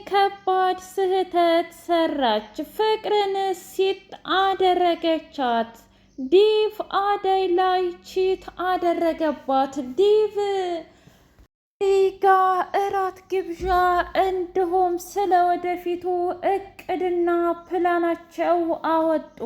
ከባድ ስህተት ሰራች። ፍቅርን ሲጥ አደረገቻት። ዲቭ አደይ ላይ ቺት አደረገባት። ዲቭ ጋ እራት ግብዣ እንዲሁም ስለ ወደፊቱ እቅድና ፕላናቸው አወጡ።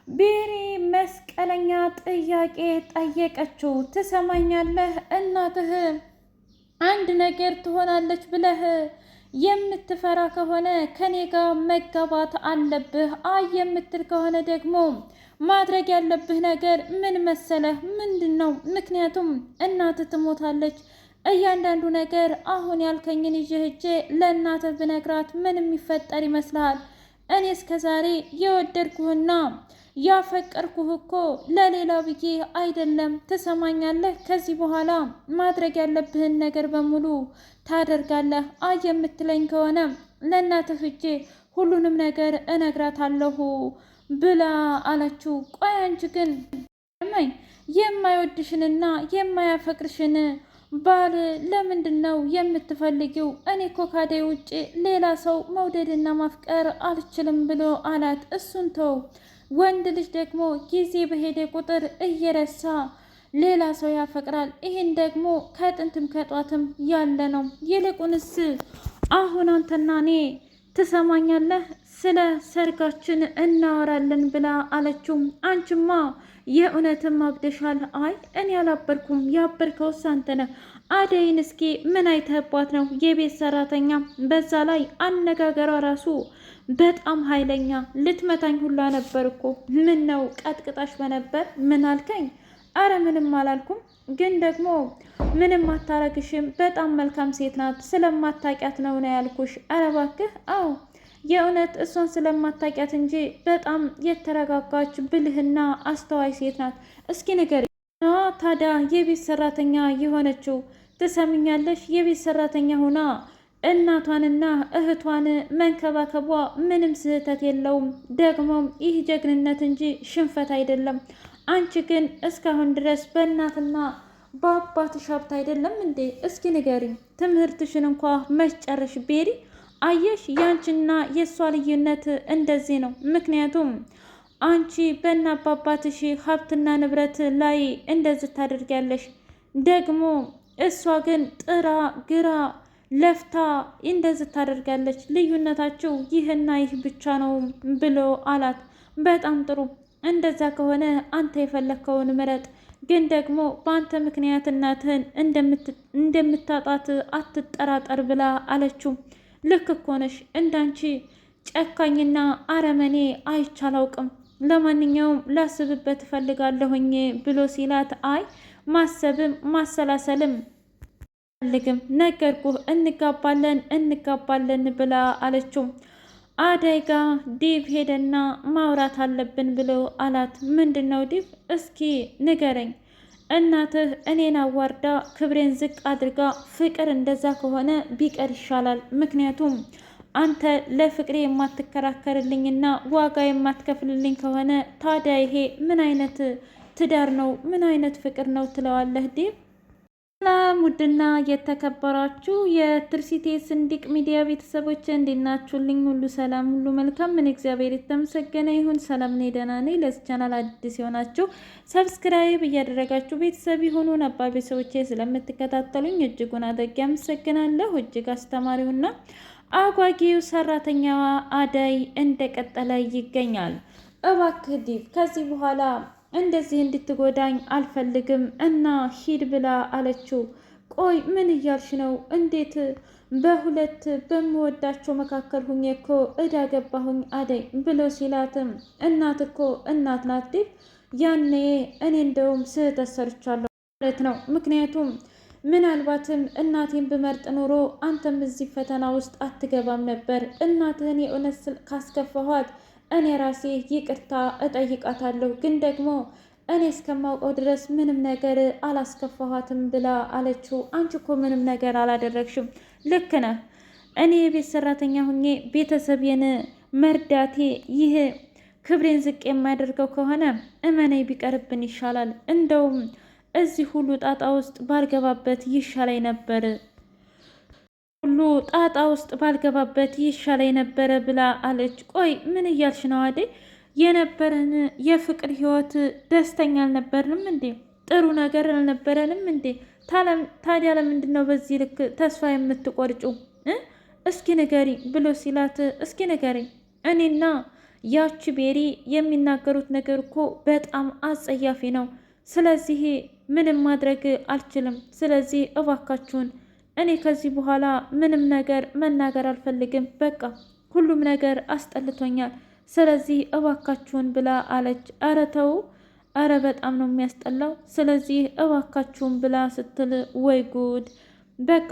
ቤሪ መስቀለኛ ጥያቄ ጠየቀችው። ትሰማኛለህ? እናትህ አንድ ነገር ትሆናለች ብለህ የምትፈራ ከሆነ ከኔ ጋር መጋባት አለብህ። አይ የምትል ከሆነ ደግሞ ማድረግ ያለብህ ነገር ምን መሰለህ? ምንድን ነው? ምክንያቱም እናትህ ትሞታለች። እያንዳንዱ ነገር አሁን ያልከኝን ይዤ ሂጄ ለእናትህ ብነግራት ምን የሚፈጠር ይመስልሃል? እኔ እስከ ዛሬ የወደድኩህና ያፈቀርኩህ እኮ ለሌላ ብዬ አይደለም። ትሰማኛለህ? ከዚህ በኋላ ማድረግ ያለብህን ነገር በሙሉ ታደርጋለህ። አይ የምትለኝ ከሆነ ለእናትህ ሂጄ ሁሉንም ነገር እነግራታለሁ ብላ አለችው። ቆይ አንቺ ግን የማይወድሽንና የማያፈቅርሽን ባል ለምንድን ነው የምትፈልጊው? እኔ እኮ ካደይ ውጭ ሌላ ሰው መውደድና ማፍቀር አልችልም ብሎ አላት። እሱን ተው። ወንድ ልጅ ደግሞ ጊዜ በሄደ ቁጥር እየረሳ ሌላ ሰው ያፈቅራል። ይህን ደግሞ ከጥንትም ከጧትም ያለ ነው። ይልቁንስ አሁን አንተና እኔ ትሰማኛለህ፣ ስለ ሰርጋችን እናወራለን ብላ አለችው። አንቺማ የእውነትም አብደሻል። አይ እኔ አላበርኩም፣ ያበርከውስ አንተ ነህ። አደይን እስኪ ምን አይተህባት ነው? የቤት ሰራተኛ፣ በዛ ላይ አነጋገሯ ራሱ በጣም ኃይለኛ፣ ልትመታኝ ሁላ ነበር እኮ። ምን ነው ቀጥቅጣሽ በነበር? ምን አልከኝ? አረ ምንም አላልኩም፣ ግን ደግሞ ምንም አታረግሽም። በጣም መልካም ሴት ናት፣ ስለማታውቂያት ነው ያልኩሽ። አረ እባክህ። አዎ የእውነት እሷን ስለማታውቂያት እንጂ በጣም የተረጋጋች ብልህና አስተዋይ ሴት ናት። እስኪ ንገሪ። ታዲያ የቤት ሰራተኛ የሆነችው ትሰምኛለሽ? የቤት ሰራተኛ ሆና እናቷንና እህቷን መንከባከቧ ምንም ስህተት የለውም። ደግሞም ይህ ጀግንነት እንጂ ሽንፈት አይደለም። አንቺ ግን እስካሁን ድረስ በእናትና በአባትሽ ሀብት አይደለም እንዴ? እስኪ ንገሪኝ። ትምህርትሽን እንኳ መጨረሽ ቤሪ? አየሽ፣ ያንቺና የእሷ ልዩነት እንደዚህ ነው። ምክንያቱም አንቺ በእናት በአባትሽ ሀብትና ንብረት ላይ እንደዚህ ታደርጊያለሽ። ደግሞ እሷ ግን ጥራ ግራ ለፍታ እንደዚህ ታደርጋለች። ልዩነታቸው ይህና ይህ ብቻ ነው ብሎ አላት። በጣም ጥሩ፣ እንደዛ ከሆነ አንተ የፈለግከውን ምረጥ። ግን ደግሞ በአንተ ምክንያት እናትህን እንደምታጣት አትጠራጠር ብላ አለችው። ልክ እኮ ነሽ፣ እንዳንቺ ጨካኝና አረመኔ አይቼ አላውቅም። ለማንኛውም ላስብበት እፈልጋለሁኝ ብሎ ሲላት፣ አይ ማሰብም ማሰላሰልም ፈልግም፣ ነገርኩህ፣ እንጋባለን ብላ አለችው። አደይ ጋ ዲቭ ሄደና ማውራት አለብን ብሎ አላት። ምንድን ነው ዲቭ? እስኪ ንገረኝ። እናትህ እኔን አዋርዳ ክብሬን ዝቅ አድርጋ ፍቅር እንደዛ ከሆነ ቢቀር ይሻላል። ምክንያቱም አንተ ለፍቅሬ የማትከራከርልኝና ዋጋ የማትከፍልልኝ ከሆነ ታዲያ ይሄ ምን አይነት ትዳር ነው? ምን አይነት ፍቅር ነው ትለዋለህ ዲቭ። ሰላም ውድና የተከበራችሁ የትርሲቴ ስንዲቅ ሚዲያ ቤተሰቦች እንዴት ናችሁልኝ? ሁሉ ሰላም፣ ሁሉ መልካም። ምን እግዚአብሔር የተመሰገነ ይሁን። ሰላም ነኝ፣ ደህና ነኝ። ለዚህ ቻናል አዲስ የሆናችሁ ሰብስክራይብ እያደረጋችሁ ቤተሰብ የሆኑ ነባር ቤተሰቦቼ ስለምትከታተሉኝ እጅጉን አድርጌ አመሰግናለሁ። እጅግ አስተማሪውና አጓጊው ሰራተኛዋ አደይ እንደቀጠለ ይገኛል። እባክህ ዲቭ ከዚህ በኋላ እንደዚህ እንድትጎዳኝ አልፈልግም እና ሂድ ብላ አለችው። ቆይ ምን እያልሽ ነው? እንዴት በሁለት በምወዳቸው መካከል ሁኜ እኮ እዳ ገባሁኝ አደይ ብሎ ሲላትም፣ እናት እኮ እናት ናት ዲቭ። ያኔ እኔ እንደውም ስህተት ሰርቻለሁ ማለት ነው። ምክንያቱም ምናልባትም እናቴን ብመርጥ ኖሮ አንተም እዚህ ፈተና ውስጥ አትገባም ነበር። እናትህን የእውነት ካስከፋኋት እኔ ራሴ ይቅርታ እጠይቃታለሁ፣ ግን ደግሞ እኔ እስከማውቀው ድረስ ምንም ነገር አላስከፋኋትም ብላ አለችው። አንቺ እኮ ምንም ነገር አላደረግሽም። ልክ ነህ። እኔ የቤት ሰራተኛ ሁኜ ቤተሰቤን መርዳቴ ይህ ክብሬን ዝቅ የማያደርገው ከሆነ እመነኝ ቢቀርብን ይሻላል። እንደውም እዚህ ሁሉ ጣጣ ውስጥ ባልገባበት ይሻለኝ ነበር ሁሉ ሁሉ ጣጣ ውስጥ ባልገባበት ይሻለኝ ነበረ ብላ አለች። ቆይ ምን እያልሽ ነው አደይ? የነበረን የፍቅር ህይወት ደስተኛ አልነበርንም እንዴ? ጥሩ ነገር አልነበረንም እንዴ? ታዲያ ለምንድን ነው በዚህ ልክ ተስፋ የምትቆርጩ? እስኪ ንገሪ ብሎ ሲላት፣ እስኪ ንገሪ እኔና ያቺ ቤሪ የሚናገሩት ነገር እኮ በጣም አጸያፊ ነው። ስለዚህ ምንም ማድረግ አልችልም። ስለዚህ እባካችሁን እኔ ከዚህ በኋላ ምንም ነገር መናገር አልፈልግም። በቃ ሁሉም ነገር አስጠልቶኛል። ስለዚህ እባካችሁን ብላ አለች። ኧረ ተው፣ ኧረ በጣም ነው የሚያስጠላው። ስለዚህ እባካችሁን ብላ ስትል፣ ወይ ጉድ! በቃ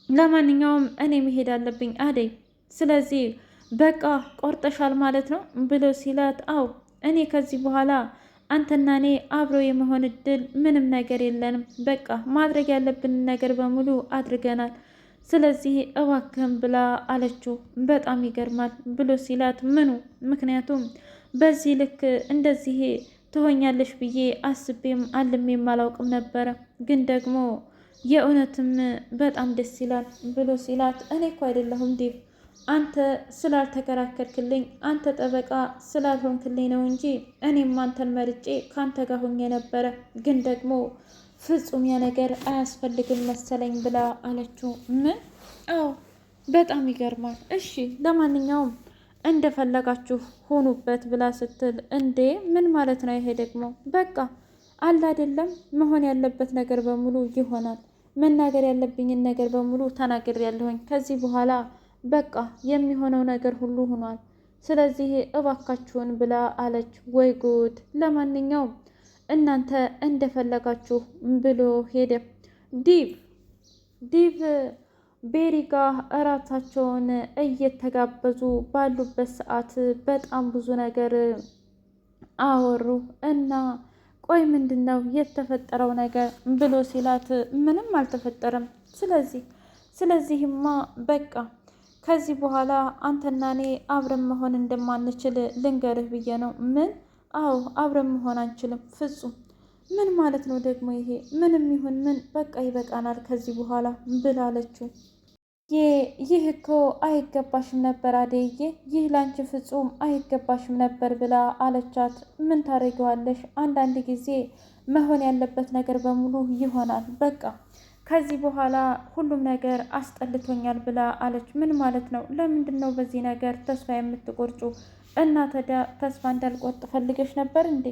ለማንኛውም እኔ መሄድ አለብኝ አደይ። ስለዚህ በቃ ቆርጠሻል ማለት ነው ብሎ ሲላት፣ አው እኔ ከዚህ በኋላ አንተና እኔ አብሮ የመሆን እድል ምንም ነገር የለንም። በቃ ማድረግ ያለብንን ነገር በሙሉ አድርገናል። ስለዚህ እባክህን ብላ አለችው። በጣም ይገርማል ብሎ ሲላት፣ ምኑ? ምክንያቱም በዚህ ልክ እንደዚህ ትሆኛለሽ ብዬ አስቤም አልሜም አላውቅም ነበረ። ግን ደግሞ የእውነትም በጣም ደስ ይላል ብሎ ሲላት፣ እኔ እኮ አይደለሁም ዴቭ፣ አንተ ስላልተከራከርክልኝ፣ አንተ ጠበቃ ስላልሆንክልኝ ነው እንጂ እኔም አንተን መርጬ ከአንተ ጋር ሆኜ ነበረ። ግን ደግሞ ፍጹም ያ ነገር አያስፈልግም መሰለኝ ብላ አለችው። ምን? አዎ በጣም ይገርማል። እሺ ለማንኛውም እንደፈለጋችሁ ሆኑበት ብላ ስትል፣ እንዴ ምን ማለት ነው ይሄ ደግሞ? በቃ አለ አይደለም መሆን ያለበት ነገር በሙሉ ይሆናል። መናገር ያለብኝን ነገር በሙሉ ተናግሬያለሁኝ። ከዚህ በኋላ በቃ የሚሆነው ነገር ሁሉ ሆኗል። ስለዚህ እባካችሁን ብላ አለች። ወይ ጉድ! ለማንኛውም እናንተ እንደፈለጋችሁ ብሎ ሄደ። ዲቭ ቤሪ ጋር እራታቸውን እየተጋበዙ ባሉበት ሰዓት በጣም ብዙ ነገር አወሩ እና ቆይ ምንድን ነው የተፈጠረው ነገር ብሎ ሲላት፣ ምንም አልተፈጠረም። ስለዚህማ በቃ ከዚህ በኋላ አንተና እኔ አብረን መሆን እንደማንችል ልንገርህ ብዬ ነው። ምን? አዎ አብረን መሆን አንችልም። ፍጹም ምን ማለት ነው ደግሞ ይሄ? ምንም ይሁን ምን በቃ ይበቃናል ከዚህ በኋላ ብላለችው። ይህ እኮ አይገባሽም ነበር አደይዬ፣ ይህ ላንቺ ፍጹም አይገባሽም ነበር ብላ አለቻት። ምን ታደርጊዋለሽ? አንዳንድ ጊዜ መሆን ያለበት ነገር በሙሉ ይሆናል። በቃ ከዚህ በኋላ ሁሉም ነገር አስጠልቶኛል ብላ አለች። ምን ማለት ነው? ለምንድን ነው በዚህ ነገር ተስፋ የምትቆርጩ? እና ታዲያ ተስፋ እንዳልቆርጥ ፈልገሽ ነበር እንዴ?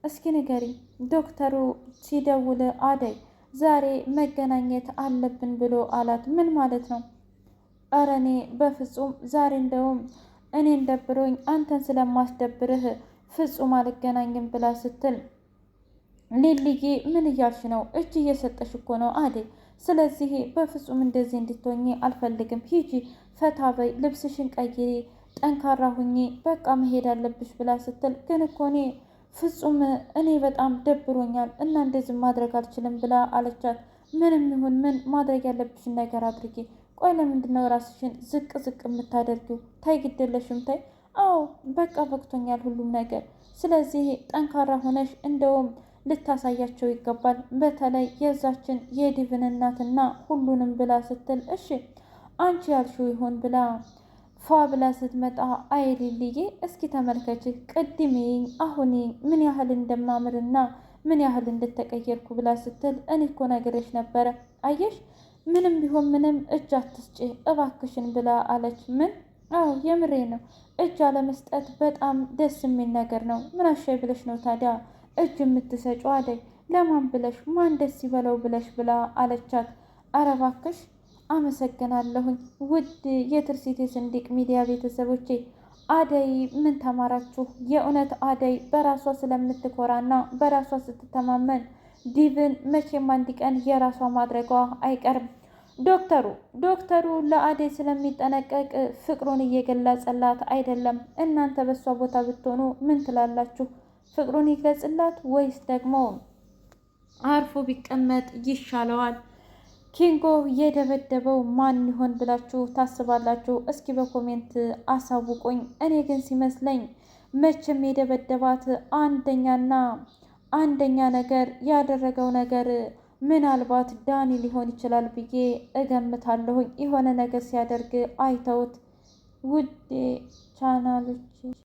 እስኪ ንገሪ። ዶክተሩ ሲደውል አደይ ዛሬ መገናኘት አለብን ብሎ አላት። ምን ማለት ነው? ኧረ እኔ በፍጹም ዛሬ እንደውም እኔን ደብሮኝ አንተን ስለማስደብርህ ፍጹም አልገናኝም ብላ ስትል፣ ሊልዬ ምን እያልሽ ነው? እጅ እየሰጠሽ እኮ ነው አደይ። ስለዚህ በፍጹም እንደዚህ እንድትሆኚ አልፈልግም። ሂጂ ፈታ በይ፣ ልብስሽን ቀይሪ፣ ጠንካራ ሁኚ፣ በቃ መሄድ አለብሽ ብላ ስትል፣ ግን እኮ እኔ ፍጹም እኔ በጣም ደብሮኛል እና እንደዚህ ማድረግ አልችልም ብላ አለቻት። ምንም ይሁን ምን ማድረግ ያለብሽን ነገር አድርጊ። ቆይ ለምንድን ነው ራስሽን ዝቅ ዝቅ የምታደርጊው? ታይ ግደለሽም ታይ። አዎ በቃ በቅቶኛል ሁሉም ነገር። ስለዚህ ጠንካራ ሆነሽ እንደውም ልታሳያቸው ይገባል። በተለይ የዛችን የዲቭን እናትና ሁሉንም ብላ ስትል፣ እሺ አንቺ ያልሽው ይሆን ብላ ፏ ብላ ስትመጣ፣ አይሊልዬ እስኪ ተመልከች፣ ቅድሜኝ አሁን ምን ያህል እንደማምርና ምን ያህል እንደተቀየርኩ ብላ ስትል፣ እኔ እኮ ነግሬሽ ነበረ። አየሽ ምንም ቢሆን ምንም እጅ አትስጪ እባክሽን ብላ አለች። ምን? አዎ የምሬ ነው። እጅ አለመስጠት በጣም ደስ የሚል ነገር ነው። ምን አሻይ ብለሽ ነው ታዲያ እጅ የምትሰጪው አደይ? ለማን ብለሽ? ማን ደስ ይበለው ብለሽ ብላ አለቻት። ኧረ እባክሽ አመሰግናለሁኝ። ውድ የትርሲት የስንዲቅ ሚዲያ ቤተሰቦቼ አደይ ምን ተማራችሁ? የእውነት አደይ በራሷ ስለምትኮራና በራሷ ስትተማመን ዲቭን መቼም አንድ ቀን የራሷ ማድረጓ አይቀርም። ዶክተሩ ለአደይ ስለሚጠነቀቅ ፍቅሩን እየገለጸላት አይደለም። እናንተ በሷ ቦታ ብትሆኑ ምን ትላላችሁ? ፍቅሩን ይግለጽላት ወይስ ደግሞ አርፎ ቢቀመጥ ይሻለዋል? ኪንጎ የደበደበው ማን ይሆን ብላችሁ ታስባላችሁ? እስኪ በኮሜንት አሳውቁኝ። እኔ ግን ሲመስለኝ መቼም የደበደባት አንደኛ ነገር ያደረገው ነገር ምናልባት ዳኒ ሊሆን ይችላል ብዬ እገምታለሁኝ። የሆነ ነገር ሲያደርግ አይተውት ውድ ቻናሎች